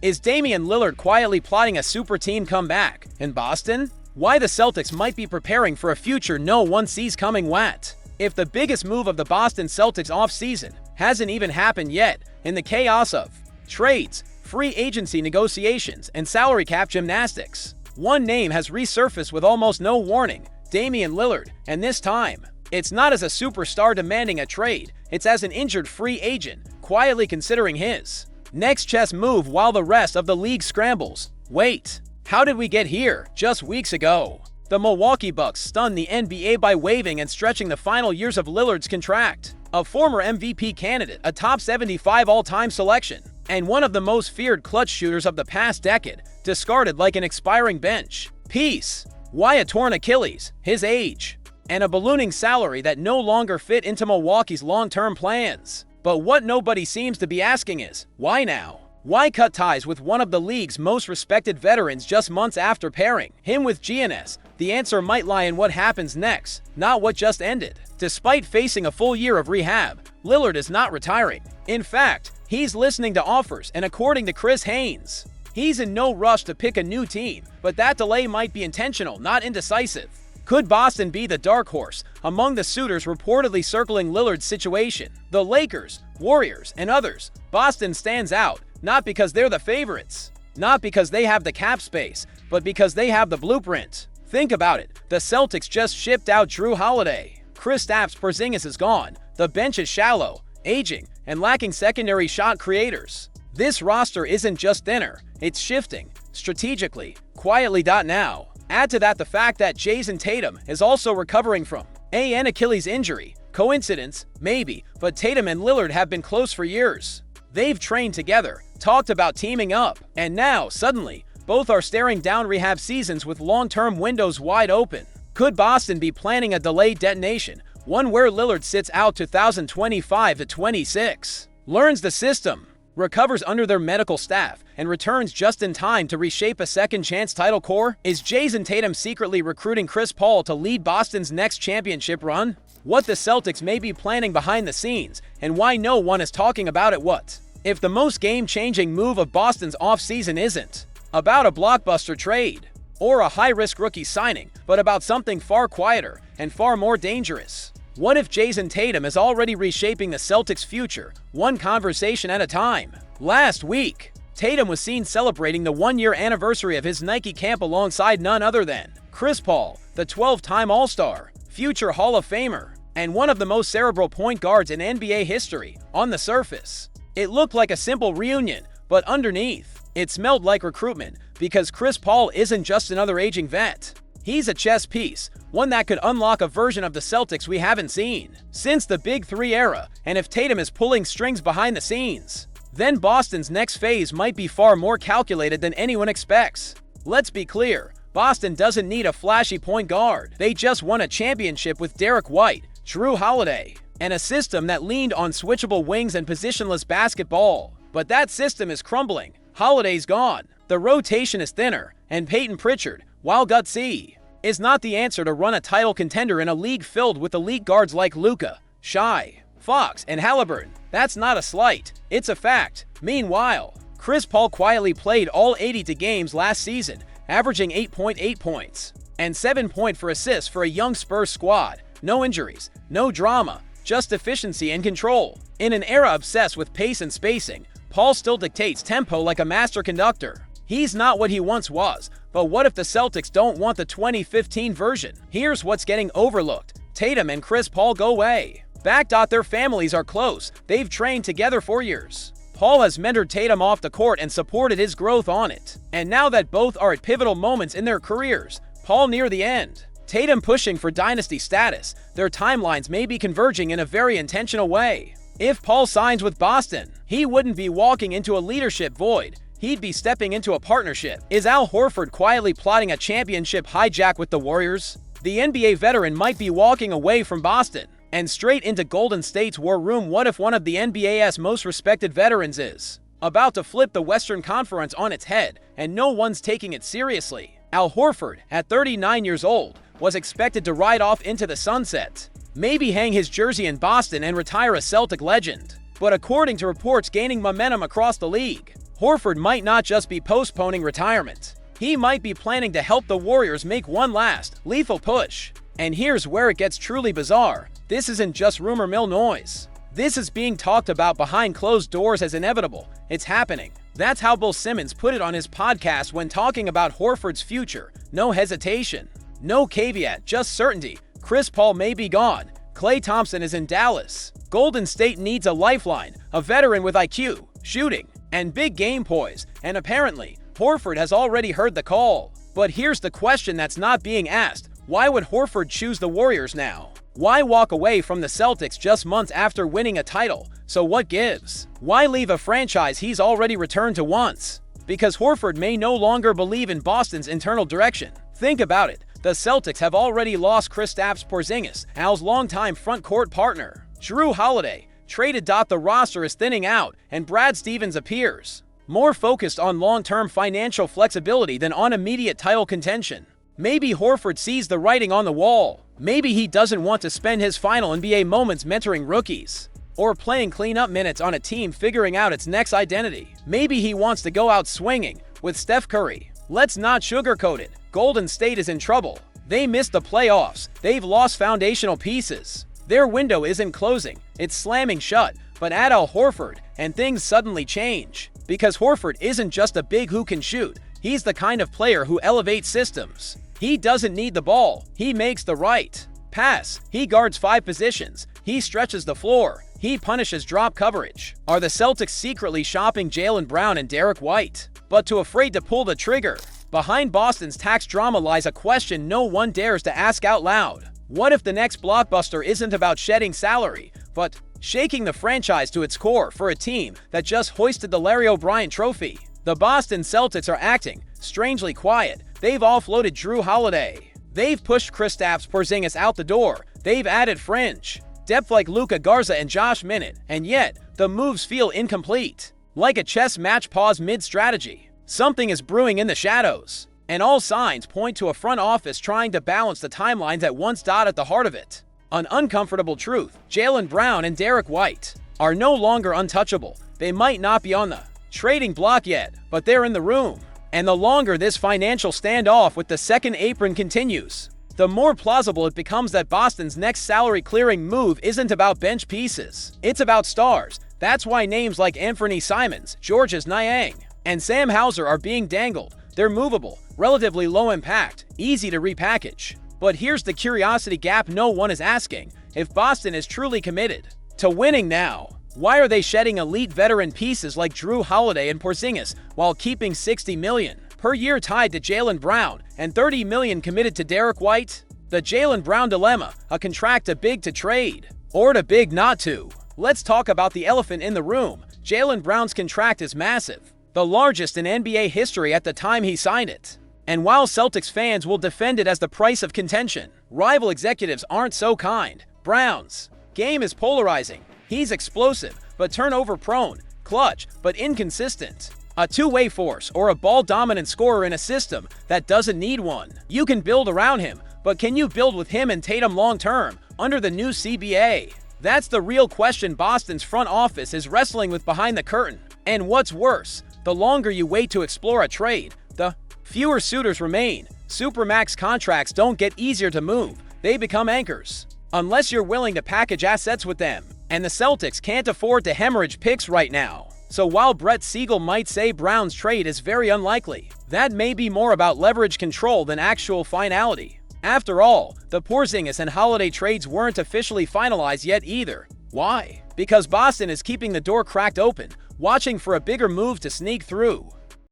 Is Damian Lillard quietly plotting a super team comeback? In Boston? Why the Celtics might be preparing for a future no one sees coming. What if the biggest move of the Boston Celtics offseason hasn't even happened yet? In the chaos of trades, free agency negotiations, and salary cap gymnastics, one name has resurfaced with almost no warning: Damian Lillard. And this time, it's not as a superstar demanding a trade, it's as an injured free agent quietly considering his next chess move while the rest of the league scrambles. Wait, how did we get here? Just weeks ago, the Milwaukee Bucks stunned the NBA by waiving and stretching the final years of Lillard's contract. A former MVP candidate, a top 75 all-time selection, and one of the most feared clutch shooters of the past decade, discarded like an expiring bench piece. Why a torn Achilles, his age, and a ballooning salary that no longer fit into Milwaukee's long-term plans? But what nobody seems to be asking is, why now? Why cut ties with one of the league's most respected veterans just months after pairing him with Giannis? The answer might lie in what happens next, not what just ended. Despite facing a full year of rehab, Lillard is not retiring. In fact, he's listening to offers, and according to Chris Haynes, he's in no rush to pick a new team, but that delay might be intentional, not indecisive. Could Boston be the dark horse among the suitors reportedly circling Lillard's situation? The Lakers, Warriors, and others. Boston stands out, not because they're the favorites, not because they have the cap space, but because they have the blueprint. Think about it. The Celtics just shipped out Jrue Holiday. Kristaps Porzingis is gone. The bench is shallow, aging, and lacking secondary shot creators. This roster isn't just thinner, it's shifting, strategically, quietly. Now, add to that the fact that Jason Tatum is also recovering from an Achilles injury. Coincidence? Maybe, but Tatum and Lillard have been close for years. They've trained together, talked about teaming up, and now, suddenly, both are staring down rehab seasons with long-term windows wide open. Could Boston be planning a delayed detonation, one where Lillard sits out 2025 to 26, learns the system, recovers under their medical staff, and returns just in time to reshape a second-chance title core? Is Jason Tatum secretly recruiting Chris Paul to lead Boston's next championship run? What the Celtics may be planning behind the scenes, and why no one is talking about it. What if the most game-changing move of Boston's offseason isn't about a blockbuster trade or a high-risk rookie signing, but about something far quieter and far more dangerous? What if Jason Tatum is already reshaping the Celtics' future, one conversation at a time? Last week, Tatum was seen celebrating the one-year anniversary of his Nike camp alongside none other than Chris Paul, the 12-time All-Star, future Hall of Famer, and one of the most cerebral point guards in NBA history. On the surface, it looked like a simple reunion, but underneath, it smelled like recruitment, because Chris Paul isn't just another aging vet. He's a chess piece, one that could unlock a version of the Celtics we haven't seen since the Big Three era. And if Tatum is pulling strings behind the scenes, then Boston's next phase might be far more calculated than anyone expects. Let's be clear, Boston doesn't need a flashy point guard. They just won a championship with Derek White, Jrue Holiday, and a system that leaned on switchable wings and positionless basketball. But that system is crumbling. Holiday's gone, the rotation is thinner, and Peyton Pritchard, while gutsy, is not the answer to run a title contender in a league filled with elite guards like Luka, Shai, Fox, and Halliburton. That's not a slight, it's a fact. Meanwhile, Chris Paul quietly played all 82 games last season, averaging 8.8 points and 7.4 assists for a young Spurs squad. No injuries, no drama, just efficiency and control. In an era obsessed with pace and spacing, Paul still dictates tempo like a master conductor. He's not what he once was, but what if the Celtics don't want the 2015 version? Here's what's getting overlooked. Tatum and Chris Paul go way back. Their families are close. They've trained together for years. Paul has mentored Tatum off the court and supported his growth on it. And now that both are at pivotal moments in their careers, Paul near the end, Tatum pushing for dynasty status, their timelines may be converging in a very intentional way. If Paul signs with Boston, he wouldn't be walking into a leadership void. He'd be stepping into a partnership. Is Al Horford quietly plotting a championship hijack with the Warriors? The NBA veteran might be walking away from Boston and straight into Golden State's war room. What if one of the NBA's most respected veterans is about to flip the Western Conference on its head and no one's taking it seriously? Al Horford, at 39 years old, was expected to ride off into the sunset, maybe hang his jersey in Boston and retire a Celtic legend. But according to reports gaining momentum across the league, Horford might not just be postponing retirement. He might be planning to help the Warriors make one last, lethal push. And here's where it gets truly bizarre. This isn't just rumor mill noise. This is being talked about behind closed doors as inevitable. It's happening. That's how Bill Simmons put it on his podcast when talking about Horford's future. No hesitation. No caveat, just certainty. Chris Paul may be gone. Klay Thompson is in Dallas. Golden State needs a lifeline, a veteran with IQ, shooting, and big game poise. And apparently, Horford has already heard the call. But here's the question that's not being asked. Why would Horford choose the Warriors now? Why walk away from the Celtics just months after winning a title? So what gives? Why leave a franchise he's already returned to once? Because Horford may no longer believe in Boston's internal direction. Think about it. The Celtics have already lost Kristaps Porzingis, Al's longtime front-court partner. Jrue Holiday, traded. The roster is thinning out, and Brad Stevens appears more focused on long-term financial flexibility than on immediate title contention. Maybe Horford sees the writing on the wall. Maybe he doesn't want to spend his final NBA moments mentoring rookies or playing cleanup minutes on a team figuring out its next identity. Maybe he wants to go out swinging with Steph Curry. Let's not sugarcoat it. Golden State is in trouble. They missed the playoffs. They've lost foundational pieces. Their window isn't closing. It's slamming shut. But add Al Horford, and things suddenly change. Because Horford isn't just a big who can shoot. He's the kind of player who elevates systems. He doesn't need the ball. He makes the right pass. He guards 5 positions. He stretches the floor. He punishes drop coverage. Are the Celtics secretly shopping Jaylen Brown and Derek White, but too afraid to pull the trigger? Behind Boston's tax drama lies a question no one dares to ask out loud. What if the next blockbuster isn't about shedding salary, but shaking the franchise to its core for a team that just hoisted the Larry O'Brien trophy? The Boston Celtics are acting strangely quiet. They've offloaded Jrue Holiday. They've pushed Kristaps Porzingis out the door. They've added fringe depth like Luka Garza and Josh Minott, and yet the moves feel incomplete. Like a chess match paused mid-strategy. Something is brewing in the shadows, and all signs point to a front office trying to balance the timelines that once at the heart of it. An uncomfortable truth: Jaylen Brown and Derek White are no longer untouchable. They might not be on the trading block yet, but they're in the room. And the longer this financial standoff with the second apron continues, the more plausible it becomes that Boston's next salary-clearing move isn't about bench pieces. It's about stars. That's why names like Anthony Simons, Georges Niang, and Sam Hauser are being dangled. They're movable, relatively low impact, easy to repackage. But here's the curiosity gap no one is asking. If Boston is truly committed to winning now, why are they shedding elite veteran pieces like Jrue Holiday and Porzingis while keeping $60 million per year tied to Jaylen Brown and $30 million committed to Derek White? The Jaylen Brown dilemma: a contract too big to trade or too big not to. Let's talk about the elephant in the room. Jaylen Brown's contract is massive, the largest in NBA history at the time he signed it. And while Celtics fans will defend it as the price of contention, rival executives aren't so kind. Brown's game is polarizing. He's explosive, but turnover-prone, clutch, but inconsistent. A two-way force or a ball-dominant scorer in a system that doesn't need one. You can build around him, but can you build with him and Tatum long-term under the new CBA? That's the real question Boston's front office is wrestling with behind the curtain. And what's worse, the longer you wait to explore a trade, the fewer suitors remain. Supermax contracts don't get easier to move. They become anchors, unless you're willing to package assets with them. And the Celtics can't afford to hemorrhage picks right now. So while Brett Siegel might say Brown's trade is very unlikely, that may be more about leverage control than actual finality. After all, the Porzingis and Holiday trades weren't officially finalized yet either. Why? Because Boston is keeping the door cracked open, watching for a bigger move to sneak through.